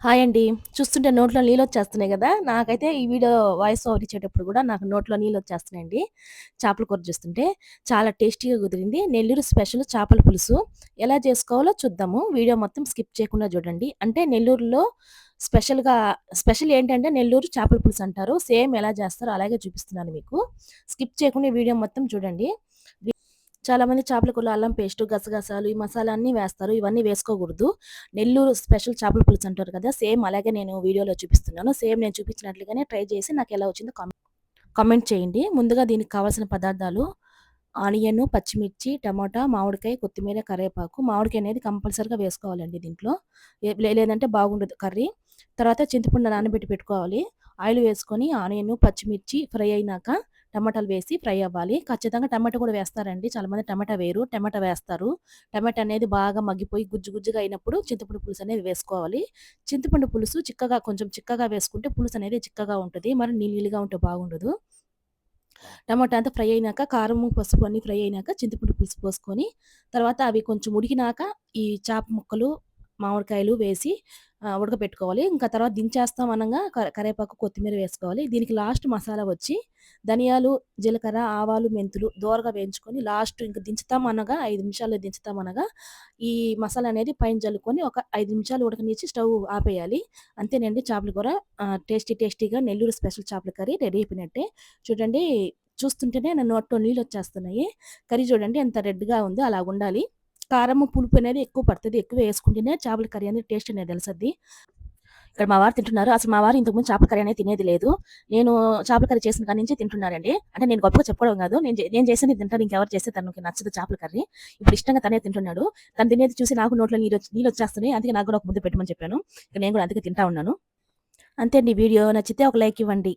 Hi అండి. చూస్తుంటే నోట్లో నీళ్ళొచ్చేస్తున్నాయి గదా! నాకైతే ఈ వీడియో వాయిస్ ఓవర్ ఇచ్చేటప్పుడు గూడా నాకు నోట్లో నీళ్ళొచ్చేస్తున్నాయండి. చేపల కూర చూస్తుంటే. చాలా టేస్టీగా కుదిరింది. నెల్లూరు స్పెషల్ చేపల పులుసు. ఎలా చేసుకోవాలో చూద్దాము. వీడియో మొత్తం స్కిప్ చేయకుండా చూడండి. అంటే నెల్లూరులో స్పెషల్‌గా స్పెషల్ ఏంటంటే నెల్లూరు చేపల పులుసు అంటారు. సేమ్ ఎలా చేస్తారో అలాగే చూపిస్తున్నాను మీకు. స్కిప్ చేయకుండా ఈ వీడియో మొత్తం చూడండి. చాలామంది చేపల కూరలో అల్లం పేస్టు, గసగసాలు ఈ మసాలా అన్నీ వేస్తారు. ఇవన్నీ వేసుకోకూడదు. నెల్లూరు స్పెషల్ చేపల పులుసు అంటారు కదా! సేమ్ అలాగే నేను వీడియోలో చూపిస్తున్నాను. సేమ్ నేను చూపించినట్లుగానే ట్రై చేసి నాకెలా వచ్చిందో కామెంట్ చేయండి. ముందుగా దీనికి కావాల్సిన పదార్థాలు ఆనియను, పచ్చిమిర్చి, టమాటా, మామిడికాయ, కొత్తిమీర, కరివేపాకు. మామిడికాయ అనేది కంపల్సరీగా వేసుకోవాలండి దీంట్లో. లేదంటే బాగుండదు కర్రీ. తర్వాత చింతపండు నానబెట్టి పెట్టుకోవాలి. ఆయిల్ వేసుకొని ఆనియను, పచ్చిమిర్చి ఫ్రై అయినాక టమాటాలు వేసి ఫ్రై అవ్వాలి. ఖచ్చితంగా టమాటా కూడా వేస్తారండి. చాలామంది టమాటా వేయరు. టమాటా వేస్తారు. టమాటా అనేది బాగా మగ్గిపోయి గుజ్జు గుజ్జుగా అయినప్పుడు చింతపండు పులుసు అనేది వేసుకోవాలి. చింతపండు పులుసు కొంచెం చిక్కగా వేసుకుంటే పులుసు అనేది చిక్కగా ఉంటది. మరి నీళ్ళుగా ఉంటే బాగుండదు. టమాటా అంతా ఫ్రై అయినాక కారము, పసుపు అన్నీ ఫ్రై అయినాక చింతపండు పులుసు పోసుకొని, తర్వాత అవి కొంచెం ఉడికినాక ఈ చేప ముక్కలు, మామిడికాయలు వేసి ఉడకబెట్టుకోవాలి. ఇంకా తర్వాత దించేస్తాం అనంగా కరివేపాకు, కొత్తిమీర వేసుకోవాలి. దీనికి లాస్ట్ మసాలా వచ్చి ధనియాలు, జీలకర్ర, ఆవాలు, మెంతులు దోరగా వేయించుకొని లాస్ట్ ఇంక దించుతాం అనగా 5 నిమిషాల్లో దించుతాం అనగా ఈ మసాలా అనేది పైన జల్లుకొని ఒక 5 నిమిషాలు ఉడకనిచ్చి స్టవ్ ఆపేయాలి. అంతేనండి చేపల కూర. టేస్టీగా నెల్లూరు స్పెషల్ చేపల కర్రీ రెడీ అయిపోయినట్టే. చూడండి చూస్తుంటేనే నా నోట్లో నీళ్ళొచ్చేస్తున్నాయి. కర్రీ చూడండి ఎంత రెడ్‌గా ఉందో అలాగుండాలి. కారము, పులుపు అనేది ఎక్కువ పడతది. ఎక్కువ యేసుకుంటేనే చేపల కర్రీ అనేది టేస్ట్ అనేది తెలుసద్ది. ఇక్కడ మా వారు తింటున్నారు. అసలు మా వారు ఇంతకుముందు చేపల కర్రీ అనేది తినేది లేదు. నేను చేపల కర్రీ చేసిన కాడి నుంచి తింటున్నారండి. అంటే నేను గొప్పగా చెప్పుకోవడం గాదు. నేను చేసింది తింటారు. ఇంకెవరు చేస్తే తనకి నచ్చదు చేపల కర్రీ. ఇప్పుడు ఇష్టంగా తనే తింటున్నాడు. తను తినేది చూసి నాకు నోట్లో నీళ్ళొచ్చేస్తున్నాయి. అందుకే నాకు గూడా ఒక ముద్ద పెట్టమని చెప్పాను. ఇక నేను గూడా అందుకే తింటా ఉన్నాను. అంతే అండి వీడియో నచ్చితే ఒక లైక్ ఇవ్వండి.